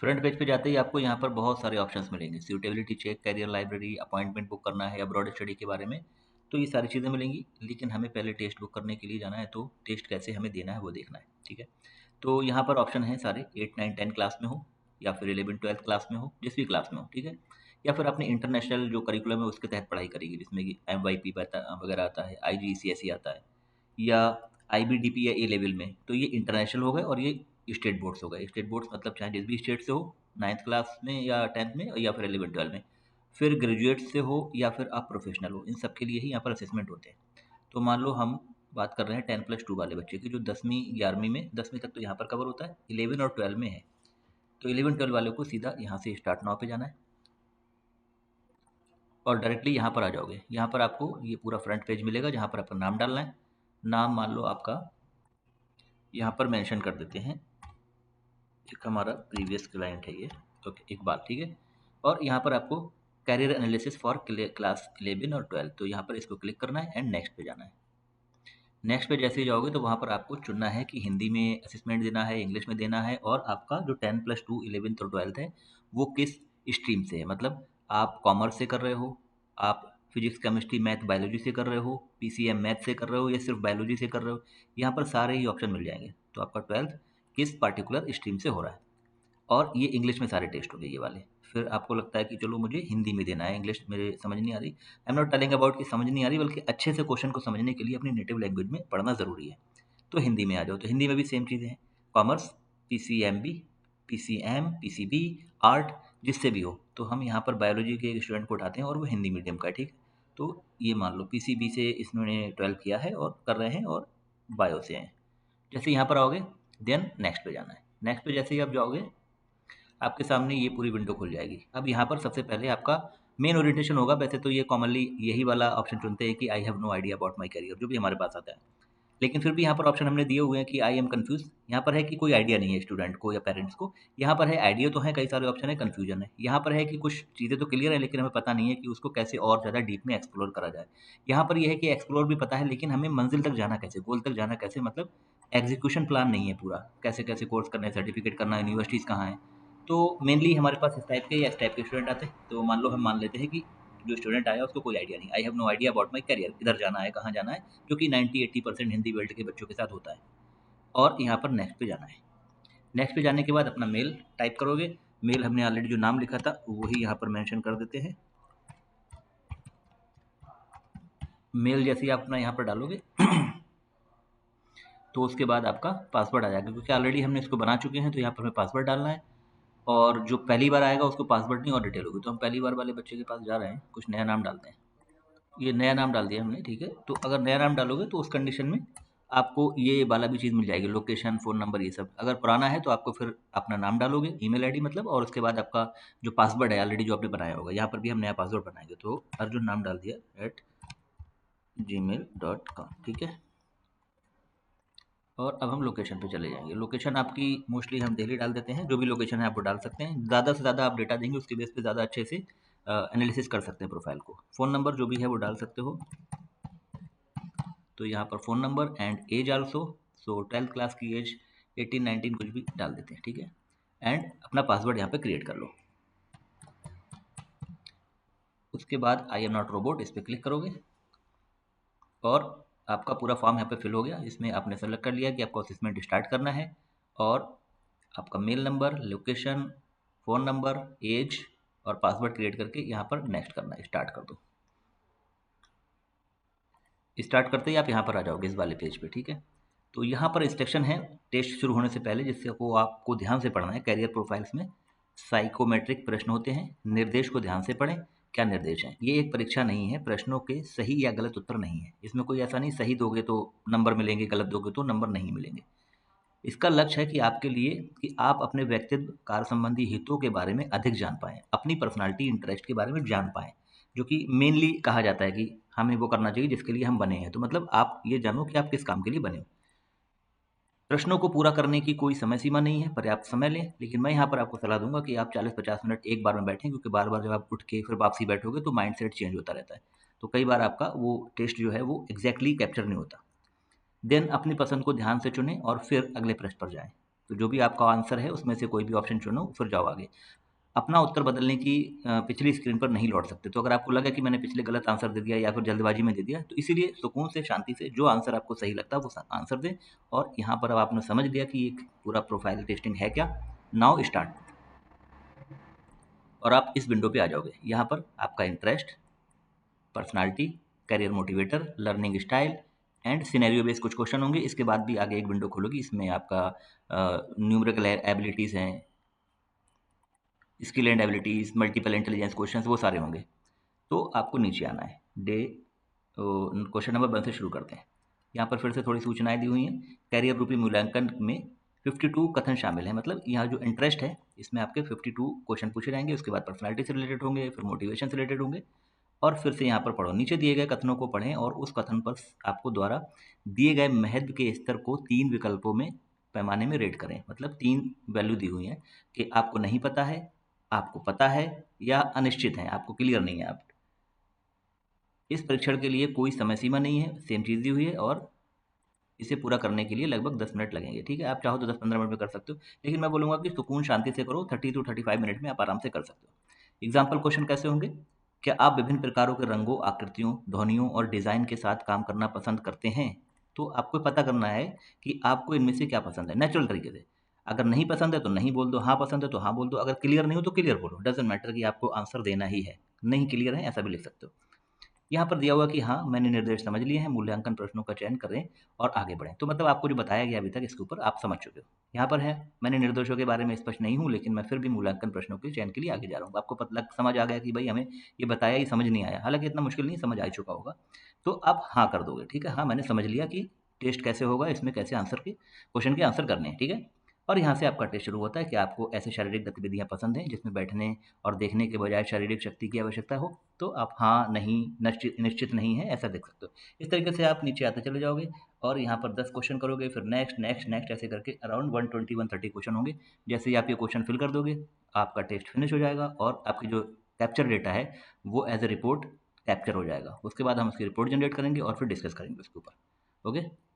Front page पे जाते ही आपको यहाँ पर बहुत सारे ऑप्शंस मिलेंगे, suitability check, career library, appointment book करना है, अब्रॉड स्टडी के बारे में, तो ये सारी चीज़ें मिलेंगी। लेकिन हमें पहले टेस्ट बुक करने के लिए जाना है, तो टेस्ट कैसे हमें देना है वो देखना है, ठीक है। तो यहाँ पर ऑप्शन है सारे, 8, 9, 10 क्लास में हो या फिर 11, 12 क्लास में हो, जिस भी क्लास में हो, ठीक है। या फिर अपने इंटरनेशनल जो करिकुलम है उसके तहत पढ़ाई करेगी, जिसमें कि MYP वगैरह आता है, IGCSE आता है, या IBDP या ए लेवल में, तो ये इंटरनेशनल हो गए और ये स्टेट बोर्ड्स हो गए। स्टेट बोर्ड्स मतलब चाहे जिस भी स्टेट से हो, 9th क्लास में या 10th में या फिर 11, 12 में, फिर ग्रेजुएट से हो या फिर आप प्रोफेशनल हो, इन सब के लिए ही यहाँ पर असेसमेंट होते हैं। तो मान लो हम बात कर रहे हैं 10+2 वाले बच्चे की, जो 10वीं 11वीं में, 10वीं तक तो यहाँ पर कवर होता है, 11 और 12 में है। तो 11 12 वाले को सीधा यहाँ से स्टार्ट नाउ पे जाना है और डायरेक्टली यहाँ पर आ जाओगे। यहाँ पर आपको ये पूरा फ्रंट पेज मिलेगा, जहाँ पर आपका नाम डालना है। नाम मान लो आपका यहाँ पर मेंशन कर देते हैं, एक हमारा प्रीवियस क्लाइंट है ये, ओके, एक बात, ठीक है। और यहाँ पर आपको कैरियर एनालिसिस फॉर क्लास 11 और 12, तो यहाँ पर इसको क्लिक करना है एंड नेक्स्ट पे जाना है। नेक्स्ट पे जैसे ही जाओगे तो वहाँ पर आपको चुनना है कि हिंदी में असेसमेंट देना है, इंग्लिश में देना है, और आपका जो 10+2 11th और 12th है वो किस स्ट्रीम से है। मतलब आप कॉमर्स से कर रहे हो, आप फिजिक्स केमिस्ट्री मैथ बायोलॉजी से कर रहे हो, PCM मैथ से कर रहे हो, या सिर्फ बायोलॉजी से कर रहे हो, यहाँ पर सारे ही ऑप्शन मिल जाएंगे। तो आपका 12th किस पार्टिकुलर स्ट्रीम से हो रहा है, और ये इंग्लिश में सारे टेस्ट हो गए ये वाले। फिर आपको लगता है कि चलो मुझे हिंदी में देना है, इंग्लिश मेरे समझ नहीं आ रही, I am not telling about कि समझ नहीं आ रही, बल्कि अच्छे से क्वेश्चन को समझने के लिए अपनी नेटिव लैंग्वेज में पढ़ना ज़रूरी है। तो हिंदी में आ जाओ, तो हिंदी में भी सेम चीज़ें हैं, commerce, PCMB, PCM, PCB, art, जिससे भी हो। तो हम यहाँ पर बायोलॉजी के एक स्टूडेंट को उठाते हैं और वो हिंदी मीडियम का है, ठीक है। तो ये मान लो PCB से इसने 12 किया है और कर रहे हैं, और बायो से हैं। जैसे यहाँ पर आओगे, देन नेक्स्ट पे जाना है। नेक्स्ट पे जैसे ही आप जाओगे, आपके सामने ये पूरी विंडो खुल जाएगी। अब यहाँ पर सबसे पहले आपका मेन ओरिएंटेशन होगा। वैसे तो ये कॉमनली यही वाला ऑप्शन चुनते हैं कि I have no idea about my career, जो भी हमारे पास आता है। लेकिन फिर भी यहाँ पर ऑप्शन हमने दिए हुए हैं कि आई एम कन्फ्यूज। यहाँ पर है कि कोई आइडिया नहीं है स्टूडेंट को या पेरेंट्स को। यहाँ पर है आइडिया तो है, कई सारे ऑप्शन है, कन्फ्यूजन है। यहाँ पर है कि कुछ चीज़ें तो क्लियर है, लेकिन हमें पता नहीं है कि उसको कैसे और ज़्यादा डीप में एक्सप्लोर करा जाए। यहाँ पर यह है कि एक्सप्लोर भी पता है, लेकिन हमें मंजिल तक जाना कैसे, गोल तक जाना कैसे, मतलब एग्जीक्यूशन प्लान नहीं है पूरा, कैसे कैसे कोर्स करना है, सर्टिफिकेट करना है, यूनिवर्सिटीज़ कहाँ हैं। तो मेनली हमारे पास इस टाइप के या इस टाइप के स्टूडेंट आते हैं। तो मान लो हम मान लेते हैं कि जो स्टूडेंट आया उसको कोई आइडिया नहीं, I have no idea about my career, किधर जाना है, कहाँ जाना है, जो कि 90-80% हिंदी वर्ल्ड के बच्चों के साथ होता है। और यहाँ पर नेक्स्ट पे जाना है। नेक्स्ट पे जाने के बाद अपना मेल टाइप करोगे। मेल हमने ऑलरेडी जो नाम लिखा था वही यहाँ पर मेंशन कर देते हैं। मेल जैसे ही आप अपना यहाँ पर डालोगे तो उसके बाद आपका पासवर्ड आ जाएगा, क्योंकि ऑलरेडी हमने इसको बना चुके हैं। तो यहाँ पर हमें पासवर्ड डालना है, और जो पहली बार आएगा उसको पासवर्ड नहीं और डिटेल होगी। तो हम पहली बार वाले बच्चे के पास जा रहे हैं, कुछ नया नाम डालते हैं। ये नया नाम डाल दिया हमने, ठीक है। तो अगर नया नाम डालोगे तो उस कंडीशन में आपको ये वाला भी चीज़ मिल जाएगी, लोकेशन, फ़ोन नंबर, ये सब। अगर पुराना है तो आपको फिर अपना नाम डालोगे, ईमेल आईडी मतलब, और उसके बाद आपका जो पासवर्ड है ऑलरेडी जो आपने बनाया होगा, यहाँ पर भी हम नया पासवर्ड बनाएंगे। तो अर्जुन नाम डाल दिया @gmail.com, ठीक है। और अब हम लोकेशन पे चले जाएंगे। लोकेशन आपकी मोस्टली हम दिल्ली डाल देते हैं, जो भी लोकेशन है आप वो डाल सकते हैं। ज़्यादा से ज़्यादा आप डेटा देंगे उसके बेस पे ज़्यादा अच्छे से एनालिसिस कर सकते हैं प्रोफाइल को। फ़ोन नंबर जो भी है वो डाल सकते हो। तो यहाँ पर phone number and age also, so 12th class की एज 18 19 कुछ भी डाल देते हैं, ठीक है। एंड अपना पासवर्ड यहाँ पे क्रिएट कर लो। उसके बाद आई एम नॉट रोबोट इस पर क्लिक करोगे, और आपका पूरा फॉर्म यहाँ पे फिल हो गया। इसमें आपने सेलेक्ट कर लिया कि आपको असेसमेंट स्टार्ट करना है, और आपका mail number, location, phone number, age और पासवर्ड क्रिएट करके यहाँ पर नेक्स्ट करना है, स्टार्ट कर दो। स्टार्ट करते ही आप यहाँ पर आ जाओगे इस वाले पेज पे, ठीक है। तो यहाँ पर इंस्ट्रक्शन है टेस्ट शुरू होने से पहले, जिससे को आपको ध्यान से पढ़ना है। कैरियर प्रोफाइल्स में साइकोमेट्रिक प्रश्न होते हैं, निर्देश को ध्यान से पढ़ें। क्या निर्देश हैं? ये एक परीक्षा नहीं है, प्रश्नों के सही या गलत उत्तर नहीं है। इसमें कोई ऐसा नहीं सही दोगे तो नंबर मिलेंगे, गलत दोगे तो नंबर नहीं मिलेंगे। इसका लक्ष्य है कि आपके लिए, कि आप अपने व्यक्तित्व, कार्य संबंधी हितों के बारे में अधिक जान पाएँ, अपनी पर्सनैलिटी, इंटरेस्ट के बारे में जान पाएँ, जो कि मेनली कहा जाता है कि हमें वो करना चाहिए जिसके लिए हम बने हैं। तो मतलब आप ये जानो कि आप किस काम के लिए बने हो। प्रश्नों को पूरा करने की कोई समय सीमा नहीं है, पर्याप्त समय लें। लेकिन मैं यहाँ पर आपको सलाह दूँगा कि आप 40-50 मिनट एक बार में बैठें, क्योंकि बार-बार जब आप उठ के फिर वापसी बैठोगे तो माइंडसेट चेंज होता रहता है। तो कई बार आपका वो टेस्ट जो है वो एग्ज़ैक्टली कैप्चर नहीं होता। देन अपनी पसंद को ध्यान से चुनें और फिर अगले प्रश्न पर जाएँ। तो जो भी आपका आंसर है उसमें से कोई भी ऑप्शन चुनो, फिर जाओ आगे। अपना उत्तर बदलने की पिछली स्क्रीन पर नहीं लौट सकते। तो अगर आपको लगा कि मैंने पिछले गलत आंसर दे दिया या फिर जल्दबाजी में दे दिया, तो इसीलिए सुकून से, शांति से जो आंसर आपको सही लगता है वो आंसर दें। और यहाँ पर अब आपने समझ लिया कि ये पूरा प्रोफाइल टेस्टिंग है क्या। Now start. और आप इस विंडो पे आ जाओगे। यहाँ पर आपका interest, personality, career motivator, learning style and scenario based कुछ क्वेश्चन होंगे। इसके बाद भी आगे एक विंडो खुलेगी, इसमें आपका न्यूमेरिकल एबिलिटीज़ हैं, skill and abilities, multiple intelligence questions, वो सारे होंगे। तो आपको नीचे आना है। क्वेश्चन नंबर 1 से शुरू करते हैं। यहाँ पर फिर से थोड़ी सूचनाएं दी हुई हैं। कैरियर रूपी मूल्यांकन में 52 कथन शामिल हैं। मतलब यहाँ जो इंटरेस्ट है इसमें आपके 52 क्वेश्चन पूछे जाएंगे। उसके बाद पर्सनालिटी से रिलेटेड होंगे, फिर मोटिवेशन से रिलेटेड होंगे। और फिर से यहाँ पर पढ़ो, नीचे दिए गए कथनों को पढ़ें और उस कथन पर आपको द्वारा दिए गए महत्व के स्तर को 3 विकल्पों में पैमाने में रेट करें। मतलब 3 वैल्यू दी हुई हैं कि आपको नहीं पता है, आपको पता है, या अनिश्चित है, आपको क्लियर नहीं है। आप इस परीक्षण के लिए कोई समय सीमा नहीं है, सेम चीज़ दी हुई है। और इसे पूरा करने के लिए लगभग 10 मिनट लगेंगे। ठीक है, आप चाहो तो 10-15 मिनट में कर सकते हो, लेकिन मैं बोलूँगा कि सुकून शांति से करो। 30 to 35 मिनट में आप आराम से कर सकते हो। एग्जाम्पल क्वेश्चन कैसे होंगे? क्या आप विभिन्न प्रकारों के रंगों, आकृतियों, ध्वनियों और डिज़ाइन के साथ काम करना पसंद करते हैं? तो आपको पता करना है कि आपको इनमें से क्या पसंद है, नेचुरल तरीके से। अगर नहीं पसंद है तो नहीं बोल दो, हाँ पसंद है तो हाँ बोल दो। अगर क्लियर नहीं हो तो क्लियर बोलो, डजेंट मैटर कि आपको आंसर देना ही है। नहीं क्लियर है ऐसा भी लिख सकते हो। यहाँ पर दिया हुआ कि हाँ, मैंने निर्देश समझ लिए हैं, मूल्यांकन प्रश्नों का चयन करें और आगे बढ़ें। तो मतलब आपको जो बताया गया अभी तक इसके ऊपर आप समझ चुके हो। यहाँ पर है, मैंने निर्देशों के बारे में स्पष्ट नहीं हूँ, लेकिन मैं फिर भी मूल्यांकन प्रश्नों के चयन के लिए आगे जा रहा हूँ। आपको पता समझ आ गया कि भाई हमें ये बताया, ये समझ नहीं आया। हालांकि इतना मुश्किल नहीं, समझ आ चुका होगा। तो आप हाँ कर दोगे। ठीक है, हाँ मैंने समझ लिया कि टेस्ट कैसे होगा, इसमें कैसे आंसर के क्वेश्चन के आंसर करने हैं। ठीक है, और यहाँ से आपका टेस्ट शुरू होता है कि आपको ऐसे शारीरिक गतिविधियाँ पसंद हैं जिसमें बैठने और देखने के बजाय शारीरिक शक्ति की आवश्यकता हो। तो आप हाँ, नहीं, निश्चित निश्चित नहीं है ऐसा देख सकते हो। इस तरीके से आप नीचे आते चले जाओगे और यहाँ पर 10 क्वेश्चन करोगे, फिर नेक्स्ट नेक्स्ट नेक्स्ट ऐसे करके अराउंड 120-130 क्वेश्चन होंगे। जैसे ही आप ये क्वेश्चन फिल कर दोगे, आपका टेस्ट फिनिश हो जाएगा और आपकी जो कैप्चर डेटा है वो एज ए रिपोर्ट कैप्चर हो जाएगा। उसके बाद हम उसकी रिपोर्ट जनरेट करेंगे और फिर डिस्कस करेंगे उसके ऊपर। ओके।